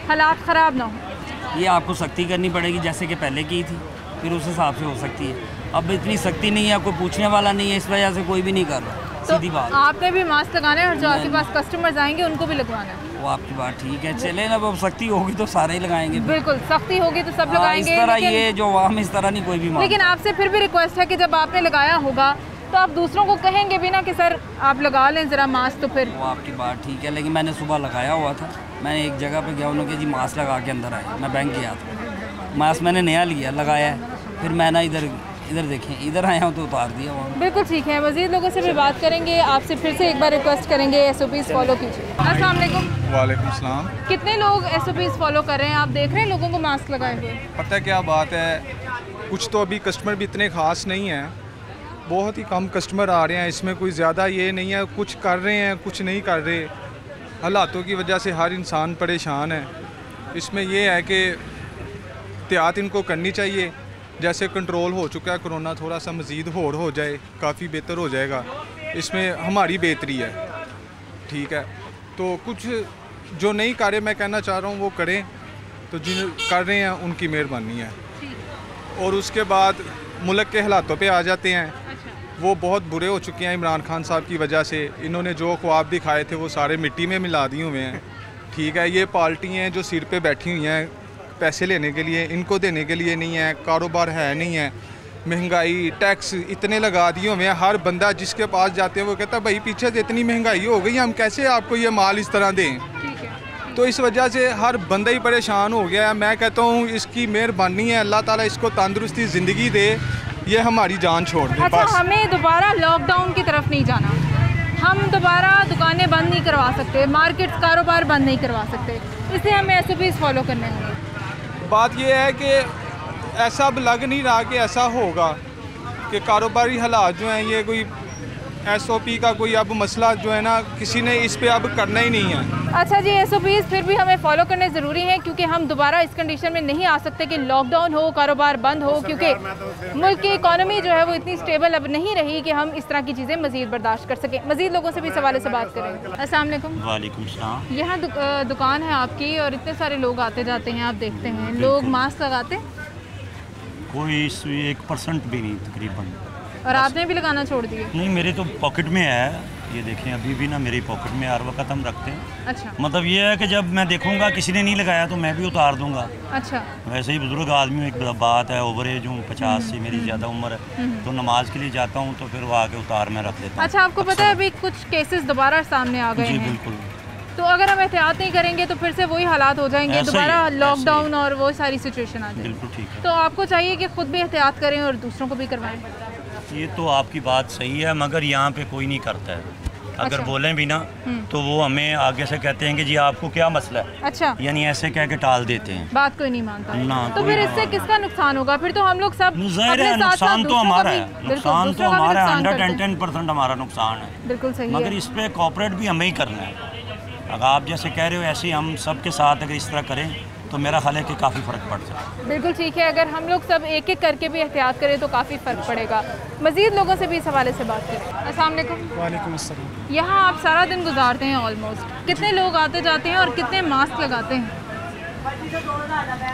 हालात ख़राब ना हो। ये आपको सख्ती करनी पड़ेगी, जैसे कि पहले की थी, फिर उस हिसाब से हो सकती है। अब इतनी सख्ती नहीं है, कोई पूछने वाला नहीं है, इस वजह से कोई भी नहीं कर रहा। सीधी बात, आपने भी मास्क लगाना है और जो आपके पास कस्टमर्स आएंगे उनको भी लगवाना है। वो आपकी बात ठीक है, चले ना, अब सख्ती होगी तो सारे ही लगाएंगे। बिल्कुल, सख्ती होगी तो सब लगाएंगे। इस तरह ये जो आवाम इस तरह नहीं कोई भी। लेकिन आपसे फिर भी रिक्वेस्ट है कि जब आपने लगाया होगा तो आप दूसरों को कहेंगे भी ना कि सर आप लगा लें ज़रा मास्क, तो फिर। वो आपकी बात ठीक है, लेकिन मैंने सुबह लगाया हुआ था। मैंने एक जगह पे गया, उन्होंने जी मास्क लगा के अंदर आए। मैं बैंक गया था, मास्क मैंने नया लिया, लगाया है, फिर मैं ना इधर देखें, इधर आया हूँ तो उतार दिया वहाँ। बिल्कुल ठीक है, मज़ीद लोगों से भी बात करेंगे। आपसे फिर से एक बार रिक्वेस्ट करेंगे, SOPs फॉलो कीजिए। अस्सलाम वालेकुम। वालेकुम सलाम। कितने लोग SOPs फॉलो कर रहे हैं? आप देख रहे हैं लोगों को मास्क लगाए हुए? पता है क्या बात है, कुछ तो अभी कस्टमर भी इतने ख़ास नहीं हैं, बहुत ही कम कस्टमर आ रहे हैं। इसमें कोई ज़्यादा ये नहीं है, कुछ कर रहे हैं कुछ नहीं कर रहे। हालातों की वजह से हर इंसान परेशान है। इसमें यह है कि एहतियात इनको करनी चाहिए। जैसे कंट्रोल हो चुका है कोरोना, थोड़ा सा मज़ीद होड़ हो जाए, काफ़ी बेहतर हो जाएगा। इसमें हमारी बेहतरी है, ठीक है। तो कुछ जो नहीं कर रहे, मैं कहना चाह रहा हूँ वो करें, तो जिन कर रहे हैं उनकी मेहरबानी है। और उसके बाद मुल्क के हालातों पे आ जाते हैं। वो बहुत बुरे हो चुके हैं इमरान खान साहब की वजह से। इन्होंने जो ख्वाब दिखाए थे वो सारे मिट्टी में मिला दिए हुए हैं, ठीक है। ये पार्टी हैं जो सिर पे बैठी हुई हैं पैसे लेने के लिए, इनको देने के लिए नहीं है, कारोबार है नहीं है। महंगाई, टैक्स इतने लगा दिए हुए हैं। हर बंदा जिसके पास जाते हैं वो कहता है भाई पीछे से इतनी महंगाई हो गई, हम कैसे आपको ये माल इस तरह दें। तो इस वजह से हर बंदा ही परेशान हो गया है। मैं कहता हूँ इसकी मेहरबानी है, अल्लाह ताला इसको तंदुरुस्ती ज़िंदगी दे, ये हमारी जान छोड़ दे। अच्छा, हमें दोबारा लॉकडाउन की तरफ नहीं जाना, हम दोबारा दुकानें बंद नहीं करवा सकते, मार्केट्स कारोबार बंद नहीं करवा सकते, इसलिए हमें SOPs फॉलो करने होंगे। बात यह है कि ऐसा अब लग नहीं रहा कि ऐसा होगा कि कारोबारी हालात जो हैं, ये कोई SOP का कोई अब मसला जो है ना, किसी ने इस पे अब करना ही नहीं है। अच्छा जी, SOPs फिर भी हमें फॉलो करने ज़रूरी हैं, क्योंकि हम दोबारा इस कंडीशन में नहीं आ सकते कि लॉकडाउन हो, कारोबार बंद हो, क्योंकि मुल्क की इकॉनमी जो है वो इतनी स्टेबल अब नहीं रही कि हम इस तरह की चीज़ें मज़ीद बर्दाश्त कर सकें। मज़ीद लोगों से भी इस हवाले से बात करेंगे। अस्सलाम वालेकुम। वालेकुम सलाम। यहाँ दुकान है आपकी और इतने सारे लोग आते जाते हैं, आप देखते हैं लोग मास्क लगाते? कोई 1% भी नहीं तकरीबन। और आपने भी लगाना छोड़ दिया? नहीं, मेरे तो पॉकेट में है, ये देखें अभी भी ना मेरी पॉकेट में हर वक्त हम रखते हैं। अच्छा। मतलब ये है कि जब मैं देखूंगा किसी ने नहीं लगाया तो मैं भी उतार दूंगा। अच्छा। वैसे ही बुजुर्ग आदमी हूँ, एक बात है, ओवर एज हूँ, 50 से मेरी ज़्यादा उम्र है, तो नमाज के लिए जाता हूँ तो फिर वो आके उतार में रख देता हूँ। अच्छा, आपको पता है अभी कुछ केसेस दोबारा सामने आ गए हैं? जी बिल्कुल। तो अगर हम एहतियात नहीं करेंगे तो फिर से वही हालात हो जाएंगे, दोबारा लॉकडाउन और वो सारी सिचुएशन आ जाएगी। बिल्कुल ठीक है। तो आपको चाहिए कि खुद भी एहतियात करें और दूसरों को भी करवाएं। ये तो आपकी बात सही है, मगर यहाँ पे कोई नहीं करता है। अगर बोलें भी ना तो वो हमें आगे से कहते हैं कि जी आपको क्या मसला है। अच्छा। यानी ऐसे कह के टाल देते हैं, बात कोई नहीं मानता ना। तो फिर इससे किसका नुकसान होगा? फिर तो हम लोग सब नुकसान तो हमारा है, नुकसान तो हमारा 110% हमारा नुकसान है। बिल्कुल सही मगर इस पे कॉपरेट भी हमें ही करना है। अगर आप जैसे कह रहे हो ऐसे ही हम सबके साथ अगर इस तरह करें तो मेरा ख्याल है कि काफ़ी फ़र्क पड़ सकता है। बिल्कुल ठीक है, अगर हम लोग सब एक एक करके भी एहतियात करें तो काफ़ी फ़र्क पड़ेगा। मज़ीद लोगों से भी इस हवाले से बात करें। अस्सलाम वालेकुम। वालेकुम अस्सलाम। यहाँ आप सारा दिन गुजारते हैं ऑलमोस्ट, कितने लोग आते जाते हैं और कितने मास्क लगाते हैं?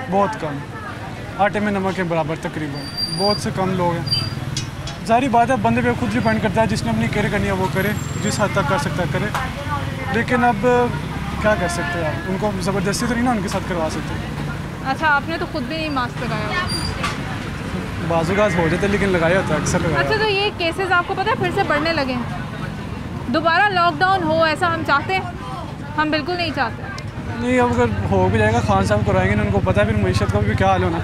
बहुत कम, आटे में नमक के बराबर तकरीबन, बहुत से कम लोग हैं। जारी बात है, बंदे पे खुद डिपेंड करता है, जिसने अपनी केयर करनी है वो करे, जिस हद तक कर सकता है करे। लेकिन अब क्या कर सकते हैं आप, उनको ज़बरदस्ती तो नहीं ना उनके साथ करवा सकते। अच्छा, आपने तो खुद भी नहीं मास्क लगाया? बाजूगाज हो जाते लेकिन लगाया होता है, अक्सर लगाया। अच्छा, तो ये केसेस आपको पता है फिर से बढ़ने लगे हैं? दोबारा लॉकडाउन हो ऐसा हम चाहते हैं? हम बिल्कुल नहीं चाहते। नहीं, अब अगर हो भी जाएगा, खान साहब करवाएंगे ना, उनको पता है फिर मईशत का भी क्या हाल होना।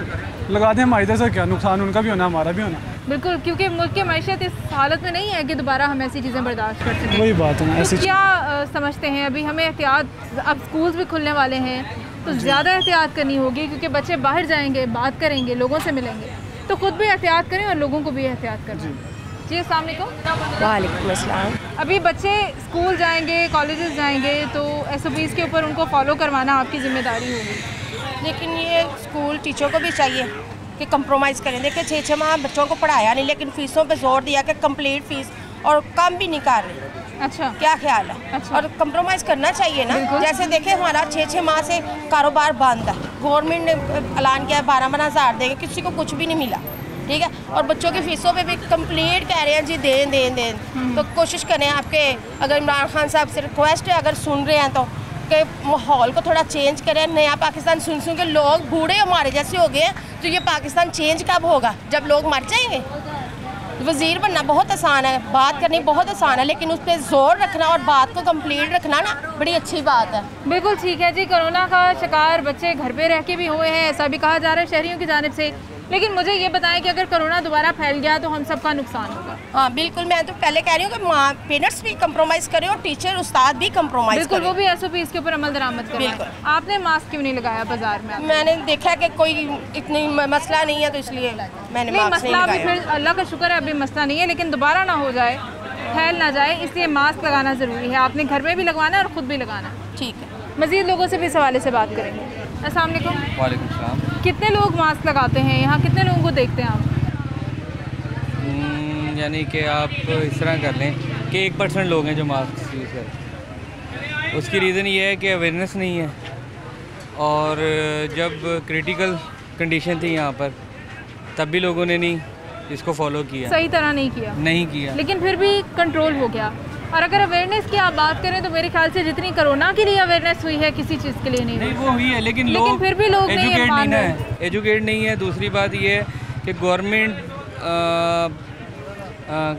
लगा दें हमारी तरफ से, क्या नुकसान उनका भी होना, हमारा भी होना। बिल्कुल, क्योंकि मुल्क की मईशत इस हालत में नहीं है कि दोबारा हम ऐसी चीज़ें बर्दाश्त कर सकें। वही बात है ना। तो क्या समझते हैं अभी हमें एहतियात, अब स्कूल्स भी खुलने वाले हैं तो ज़्यादा एहतियात करनी होगी, क्योंकि बच्चे बाहर जाएंगे, बात करेंगे, लोगों से मिलेंगे, तो ख़ुद भी एहतियात करें और लोगों को भी एहतियात करें। जी, अस्सलाम वालेकुम। वालेकुम अस्सलाम। अभी बच्चे स्कूल जाएंगे, कॉलेजेस जाएंगे, तो SOPs के ऊपर उनको फॉलो करवाना आपकी ज़िम्मेदारी होगी। लेकिन ये स्कूल टीचर को भी चाहिए कि कंप्रोमाइज़ करें। देखिए 6 माह बच्चों को पढ़ाया नहीं, लेकिन फ़ीसों पे जोर दिया कि कंप्लीट फ़ीस, और कम भी नहीं कर रहे। अच्छा, क्या ख्याल है? अच्छा। और कंप्रोमाइज़ करना चाहिए ना। जैसे देखिए हमारा 6 माह से कारोबार बंद है, गवर्नमेंट ने ऐलान किया 12-12 हज़ार देंगे, किसी को कुछ भी नहीं मिला, ठीक है। और बच्चों की फ़ीसों पे भी कंप्लीट कह रहे हैं जी दें। तो कोशिश करें, आपके अगर इमरान खान साहब से रिक्वेस्ट है, अगर सुन रहे हैं तो कि माहौल को थोड़ा चेंज करें। नया पाकिस्तान सुन के लोग बूढ़े हमारे जैसे हो गए हैं, तो ये पाकिस्तान चेंज कब होगा? जब लोग मर जाएंगे। वज़ीर बनना बहुत आसान है, बात करनी बहुत आसान है, लेकिन उस पर ज़ोर रखना और बात को कंप्लीट रखना ना बड़ी अच्छी बात है। बिल्कुल ठीक है जी। कोरोना का शिकार बच्चे घर पे रह के भी हुए हैं, ऐसा भी कहा जा रहा है शहरियों की जानिब से। लेकिन मुझे ये बताएं कि अगर कोरोना दोबारा फैल गया तो हम सबका नुकसान होगा। हाँ बिल्कुल, मैं तो पहले कह रही हूँ कि पेरेंट्स भी कंप्रोमाइज़ करें और टीचर उस्ताद भी कंप्रोमाइज़ बिल्कुल, करें। वो भी SOPs के ऊपर अमल दरामद करें। बिल्कुल। आपने मास्क क्यों नहीं लगाया बाजार में? मैंने देखा कि कोई इतनी मसला नहीं है, तो इसलिए मैंने मास्क नहीं लगाया। फिर अल्लाह का शुक्र है अभी मसला नहीं है, लेकिन दोबारा ना हो जाए, फैल ना जाए, इसलिए मास्क लगाना ज़रूरी है। आपने घर में भी लगवाना है और ख़ुद भी लगाना। ठीक है। मज़ीद लोगों से भी इस हवाले से बात करेंगे। अस्सलाम वालेकुम। वालेकुम सलाम। कितने लोग मास्क लगाते हैं यहाँ, कितने लोगों को देखते हैं आप? यानी कि आप इस तरह कर लें कि 1% लोग हैं जो मास्क यूज़ करते हैं। उसकी रीज़न ये है कि अवेयरनेस नहीं है, और जब क्रिटिकल कंडीशन थी यहाँ पर तब भी लोगों ने नहीं इसको फॉलो किया, सही तरह नहीं किया, लेकिन फिर भी कंट्रोल हो गया। और अगर अवेयरनेस की आप बात करें तो मेरे ख्याल से जितनी कोरोना के लिए अवेयरनेस हुई है किसी चीज़ के लिए नहीं वो हुई है, लेकिन लोग फिर भी लोग एजुकेट नहीं है। दूसरी बात ये है कि गवर्नमेंट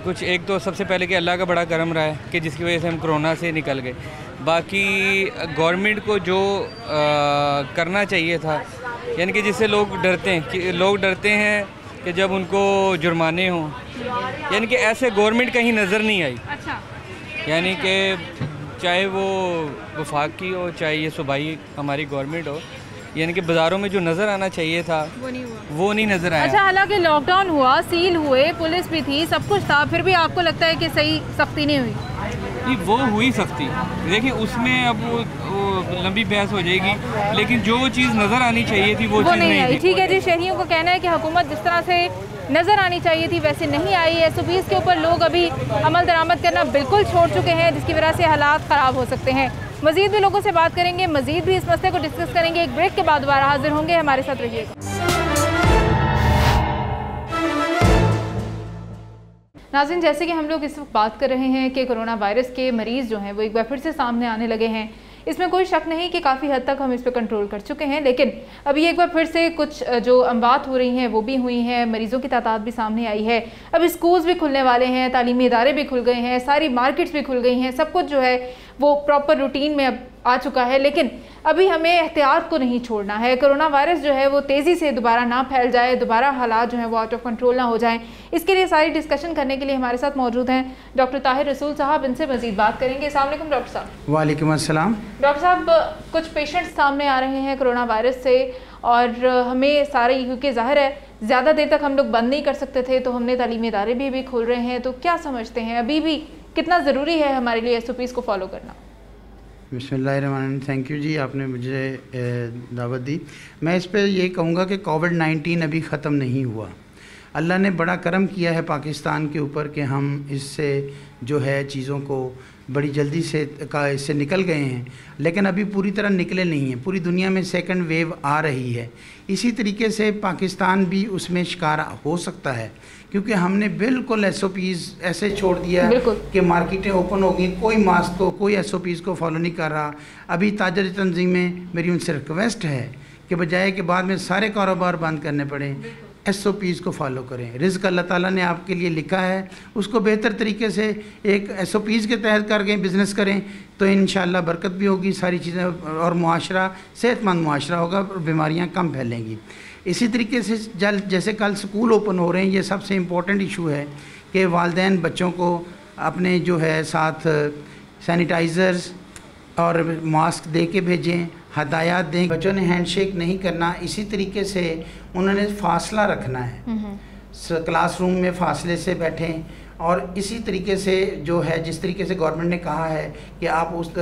कुछ, एक तो सबसे पहले कि अल्लाह का बड़ा करम रहा है कि जिसकी वजह से हम कोरोना से निकल गए। बाकी गवर्नमेंट को जो करना चाहिए था, यानी कि जिससे लोग डरते हैं कि जब उनको जुर्माने हों, यानी कि ऐसे गवर्नमेंट कहीं नज़र नहीं आई। अच्छा। यानी कि चाहे वो वफाक की हो, चाहे ये सूबाई हमारी गवर्नमेंट हो, यानी कि बाज़ारों में जो नज़र आना चाहिए था वो नहीं नज़र आया। अच्छा, हालांकि लॉकडाउन हुआ, सील हुए, पुलिस भी थी, सब कुछ था, फिर भी आपको लगता है कि सही सख्ती नहीं हुई? नहीं, वो हुई सख्ती। देखिए उसमें अब वो लंबी बहस हो जाएगी, लेकिन जो चीज़ नज़र आनी चाहिए थी वो चीज़ नहीं आई। ठीक है जी, शहरियों को कहना है कि हुकूमत जिस तरह से नज़र आनी चाहिए थी वैसे नहीं आई। SOPs के ऊपर लोग अभी अमल दरामद करना बिल्कुल छोड़ चुके हैं, जिसकी वजह से हालात ख़राब हो सकते हैं। मज़ीद भी लोगों से बात करेंगे, मज़ीद भी इस मसले को डिस्कस करेंगे। एक ब्रेक के बाद दोबारा हाजिर होंगे, हमारे साथ रहिएगा। नाज़रीन, जैसे कि हम लोग इस वक्त बात कर रहे हैं कि कोरोना वायरस के मरीज़ जो हैं वो एक बार फिर से सामने आने लगे हैं, इसमें कोई शक नहीं कि काफ़ी हद तक हम इस पर कंट्रोल कर चुके हैं, लेकिन अभी एक बार फिर से कुछ जो अमवात हो रही हैं वो भी हुई हैं, मरीज़ों की तादाद भी सामने आई है। अभी स्कूल्स भी खुलने वाले हैं, तालीमी इदारे भी खुल गए हैं, सारी मार्केट्स भी खुल गई हैं, सब कुछ जो है वो प्रॉपर रूटीन में अब आ चुका है। लेकिन अभी हमें एहतियात को नहीं छोड़ना है। कोरोना वायरस जो है वो तेज़ी से दोबारा ना फैल जाए, दोबारा हालात जो हैं वो आउट ऑफ कंट्रोल ना हो जाएं। इसके लिए सारी डिस्कशन करने के लिए हमारे साथ मौजूद हैं डॉक्टर ताहिर रसूल साहब। इनसे मज़ीद बात करेंगे। अस्सलाम वालेकुम डॉक्टर साहब। वालेकुम अस्सलाम। डॉक्टर साहब, कुछ पेशेंट्स सामने आ रहे हैं कोरोना वायरस से, और हमें सारे, क्योंकि ज़ाहिर है ज़्यादा देर तक हम लोग बंद नहीं कर सकते थे, तो हमने तालीमी इदारे भी अभी खोल रहे हैं, तो क्या समझते हैं अभी भी कितना ज़रूरी है हमारे लिए SOPs को फॉलो करना? बिस्मिल्लाहिर्रहमानिर्रहीम। थैंक यू जी, आपने मुझे दावत दी। मैं इस पे ये कहूँगा कि कोविड-19 अभी ख़त्म नहीं हुआ। अल्लाह ने बड़ा करम किया है पाकिस्तान के ऊपर कि हम इससे जो है चीज़ों को बड़ी जल्दी से इससे निकल गए हैं, लेकिन अभी पूरी तरह निकले नहीं हैं। पूरी दुनिया में सेकंड वेव आ रही है। इसी तरीके से पाकिस्तान भी उसमें शिकार हो सकता है, क्योंकि हमने बिल्कुल SOPs ऐसे छोड़ दिया है कि मार्केटें ओपन हो गई, कोई मास्क को, कोई SOPs को फॉलो नहीं कर रहा। अभी ताजर तंजीमें, मेरी उनसे रिक्वेस्ट है कि बजाय के बाद में सारे कारोबार बंद करने पड़े, SOPs को फॉलो करें। रिज़्क़ अल्लाह ताला ने आपके लिए लिखा है, उसको बेहतर तरीके से एक SOPs के तहत करके बिज़नेस करें तो इंशाअल्लाह बरकत भी होगी, सारी चीज़ें, और मुआशरा सेहतमंद मुआशरा होगा और बीमारियां कम फैलेंगी। इसी तरीके से जैसे कल स्कूल ओपन हो रहे हैं, ये सबसे इम्पोर्टेंट इशू है कि वालिदैन बच्चों को अपने जो है साथ सैनिटाइज़र्स और मास्क दे के भेजें, हदायत दें। बच्चों ने हैंडशेक नहीं करना, इसी तरीके से उन्होंने फासला रखना है, क्लासरूम में फासले से बैठें। और इसी तरीके से जो है जिस तरीके से गवर्नमेंट ने कहा है कि आप उस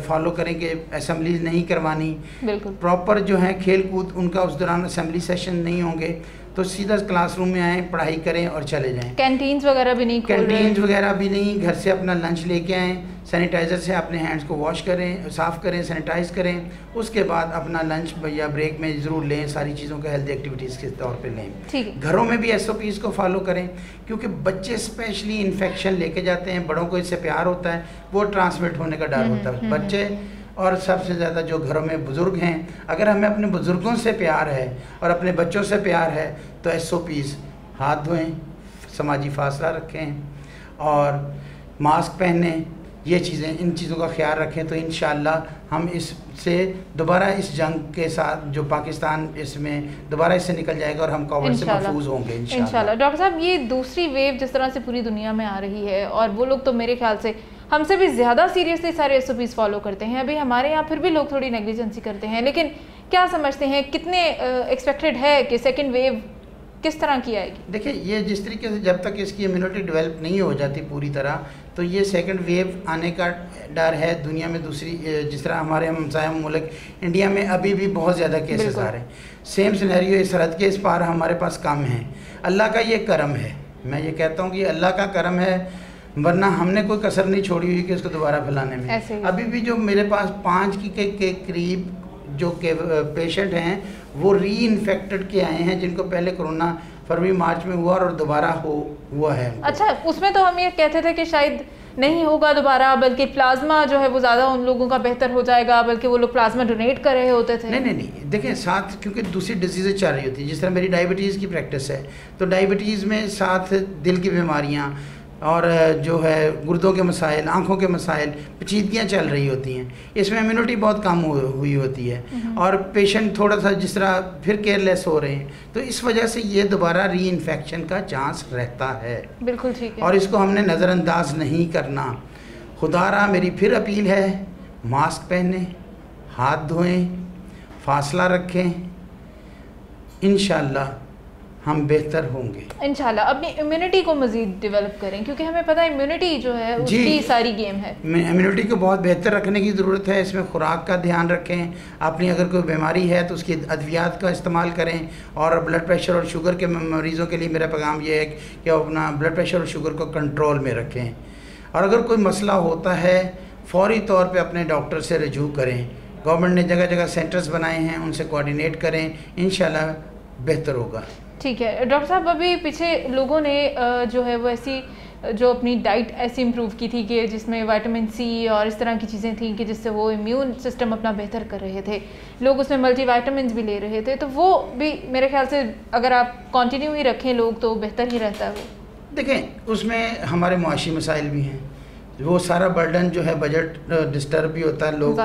फॉलो करें कि असेंबलीज नहीं करवानी, बिल्कुल प्रॉपर जो है खेल कूद उनका उस दौरान असेंबली सेशन नहीं होंगे, तो सीधा क्लासरूम में आएँ, पढ़ाई करें और चले जाएं। कैंटीन्स वगैरह भी नहीं, कैंटीन्स वगैरह भी नहीं, घर से अपना लंच लेके आएँ, सैनिटाइज़र से अपने हैंड्स को वॉश करें, साफ़ करें, सैनिटाइज़ करें, उसके बाद अपना लंच या ब्रेक में ज़रूर लें, सारी चीज़ों को हेल्थ एक्टिविटीज़ के तौर पे लें। ठीक है। घरों में भी SOPs को फॉलो करें, क्योंकि बच्चे स्पेशली इन्फेक्शन लेके जाते हैं, बड़ों को इससे प्यार होता है, वो ट्रांसमिट होने का डर होता है बच्चे, और सबसे ज़्यादा जो घरों में बुज़ुर्ग हैं, अगर हमें अपने बुज़ुर्गों से प्यार है और अपने बच्चों से प्यार है तो SOPs, हाथ धोएं, समाजी फासला रखें और मास्क पहनें, ये चीज़ें, इन चीज़ों का ख्याल रखें, तो इंशाअल्लाह हम इससे दोबारा इस जंग के साथ जो पाकिस्तान इसमें दोबारा इससे निकल जाएगा और हम कोविड से महफूज होंगे इंशाअल्लाह। डॉक्टर साहब, ये दूसरी वेव जिस तरह से पूरी दुनिया में आ रही है, और वो लोग तो मेरे ख्याल से हमसे भी ज़्यादा सीरियसली सारे SOPs फॉलो करते हैं। अभी हमारे यहाँ फिर भी लोग थोड़ी नेग्लिजेंसी करते हैं, लेकिन क्या समझते हैं कितने एक्सपेक्टेड है कि सेकेंड वेव किस तरह की आएगी? देखिए, ये जिस तरीके से जब तक इसकी इम्यूनिटी डेवलप नहीं हो जाती पूरी तरह, तो ये सेकंड वेव आने का डर है। दुनिया में दूसरी, जिस तरह हमारे हमसाया मुल्क इंडिया में अभी भी बहुत ज़्यादा केसेस आ रहे हैं, सेम सिनेरियो इस सरहद के इस पार हमारे पास कम है। अल्लाह का ये करम है, मैं ये कहता हूँ कि अल्लाह का करम है, वरना हमने कोई कसर नहीं छोड़ी हुई कि इसको दोबारा फैलाने में। अभी भी जो मेरे पास 5 के करीब जो के पेशेंट हैं वो री इन्फेक्टेड के आए हैं, जिनको पहले कोरोना फरवरी मार्च में हुआ और दोबारा हुआ है। अच्छा, उसमें तो हम ये कहते थे कि शायद नहीं होगा दोबारा, बल्कि प्लाज्मा जो है वो ज़्यादा उन लोगों का बेहतर हो जाएगा, बल्कि वो लोग प्लाज्मा डोनेट कर रहे होते थे। नहीं, देखें, साथ क्योंकि दूसरी डिजीज़ें चल रही होती है, जिस तरह मेरी डायबिटीज़ की प्रैक्टिस है, तो डायबिटीज़ में साथ दिल की बीमारियाँ और जो है गुर्दों के मसाइल, आँखों के मसाइल, पेचीदगियाँ चल रही होती हैं, इसमें इम्यूनिटी बहुत कम हुई होती है और पेशेंट थोड़ा सा जिस तरह फिर केयरलेस हो रहे हैं, तो इस वजह से ये दोबारा री इन्फेक्शन का चांस रहता है। बिल्कुल ठीक है, और इसको हमने नज़रअंदाज नहीं करना। खुदारा मेरी फिर अपील है, मास्क पहने, हाथ धोएं, फासला रखें, इंशाअल्लाह हम बेहतर होंगे इंशाल्लाह। अपनी इम्यूनिटी को मज़ीद डेवलप करें, क्योंकि हमें पता है इम्यूनिटी जो है उसकी सारी गेम है। इम्यूनिटी को बहुत बेहतर रखने की ज़रूरत है। इसमें खुराक का ध्यान रखें, अपनी अगर कोई बीमारी है तो उसकी अद्वियात का इस्तेमाल करें, और ब्लड प्रेशर और शुगर के मरीज़ों के लिए मेरा पैगाम ये है कि अपना ब्लड प्रेशर और शुगर को कंट्रोल में रखें, और अगर कोई मसला होता है फ़ौरी तौर पर अपने डॉक्टर से रजू करें। गवर्नमेंट ने जगह जगह सेंटर्स बनाए हैं, उनसे कोऑर्डिनेट करें, इंशाल्लाह बेहतर होगा। ठीक है डॉक्टर साहब, अभी पीछे लोगों ने जो है वो ऐसी जो अपनी डाइट ऐसी इम्प्रूव की थी कि जिसमें विटामिन सी और इस तरह की चीज़ें थी कि जिससे वो इम्यून सिस्टम अपना बेहतर कर रहे थे, लोग उसमें मल्टीविटामिन्स भी ले रहे थे, तो वो भी मेरे ख्याल से अगर आप कंटिन्यू ही रखें लोग तो बेहतर ही रहता है। वो देखें, उसमें हमारे मुआशी मसाइल भी हैं, वो सारा बर्डन जो है बजट डिस्टर्ब भी होता है। लोग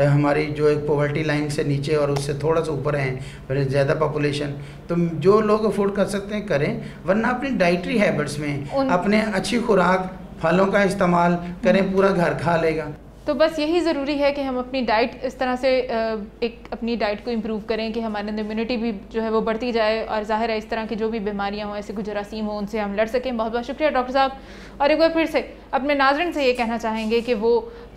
हमारी जो एक पॉवर्टी लाइन से नीचे और उससे थोड़ा सा ऊपर हैं, फिर ज़्यादा पॉपुलेशन, तो जो लोग अफोर्ड कर सकते हैं करें, वरना अपनी डाइटरी हैबिट्स में अपने अच्छी खुराक, फलों का इस्तेमाल करें, पूरा घर खा लेगा। तो बस यही ज़रूरी है कि हम अपनी डाइट इस तरह से एक अपनी डाइट को इम्प्रूव करें कि हमारे अंदर इम्यूनिटी भी जो है वो बढ़ती जाए, और ज़ाहिर है इस तरह की जो भी बीमारियां हों, ऐसे कुछ जरासीम हो, उनसे हम लड़ सकें। बहुत बहुत शुक्रिया डॉक्टर साहब। और एक बार फिर से अपने नाज़रीन से ये कहना चाहेंगे कि वो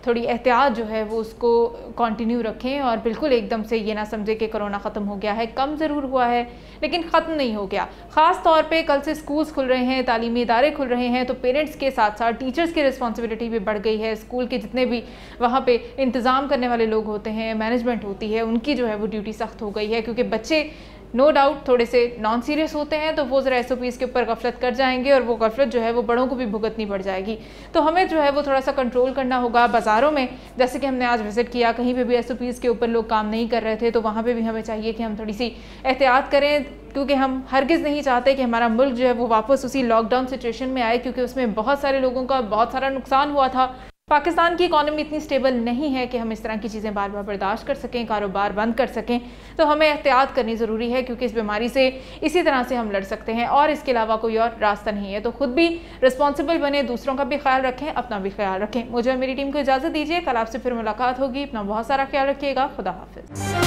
थोड़ी एहतियात जो है वो उसको कंटिन्यू रखें और बिल्कुल एकदम से ये ना समझे कि कोरोना ख़त्म हो गया है। कम ज़रूर हुआ है लेकिन ख़त्म नहीं हो गया। ख़ास तौर पे कल से स्कूल्स खुल रहे हैं, तालीमी इदारे खुल रहे हैं, तो पेरेंट्स के साथ साथ टीचर्स की रिस्पॉन्सिबिलिटी भी बढ़ गई है। स्कूल के जितने भी वहाँ पे इंतज़ाम करने वाले लोग होते हैं, मैनेजमेंट होती है, उनकी जो है वो ड्यूटी सख्त हो गई है, क्योंकि बच्चे नो डाउट थोड़े से नॉन सीरियस होते हैं, तो वो ज़रा SOPs के ऊपर गफलत कर जाएंगे और वो गफलत जो है वो बड़ों को भी भुगतनी पड़ जाएगी। तो हमें जो है वो थोड़ा सा कंट्रोल करना होगा। बाज़ारों में जैसे कि हमने आज विज़िट किया, कहीं पे भी SOPs के ऊपर लोग काम नहीं कर रहे थे, तो वहाँ पे भी हमें चाहिए कि हम थोड़ी सी एहतियात करें, क्योंकि हम हरगिज़ नहीं चाहते कि हमारा मुल्क जो है वो वापस उसी लॉकडाउन सिचुएशन में आए, क्योंकि उसमें बहुत सारे लोगों का बहुत सारा नुकसान हुआ था। पाकिस्तान की इकॉनमी इतनी स्टेबल नहीं है कि हम इस तरह की चीज़ें बार बार बर्दाश्त कर सकें, कारोबार बंद कर सकें। तो हमें एहतियात करनी ज़रूरी है, क्योंकि इस बीमारी से इसी तरह से हम लड़ सकते हैं और इसके अलावा कोई और रास्ता नहीं है। तो खुद भी रिस्पॉन्सिबल बने, दूसरों का भी ख्याल रखें, अपना भी ख्याल रखें। मुझे और मेरी टीम को इजाज़त दीजिए, कल आपसे फिर मुलाकात होगी। अपना बहुत सारा ख्याल रखिएगा। खुदा हाफिज़।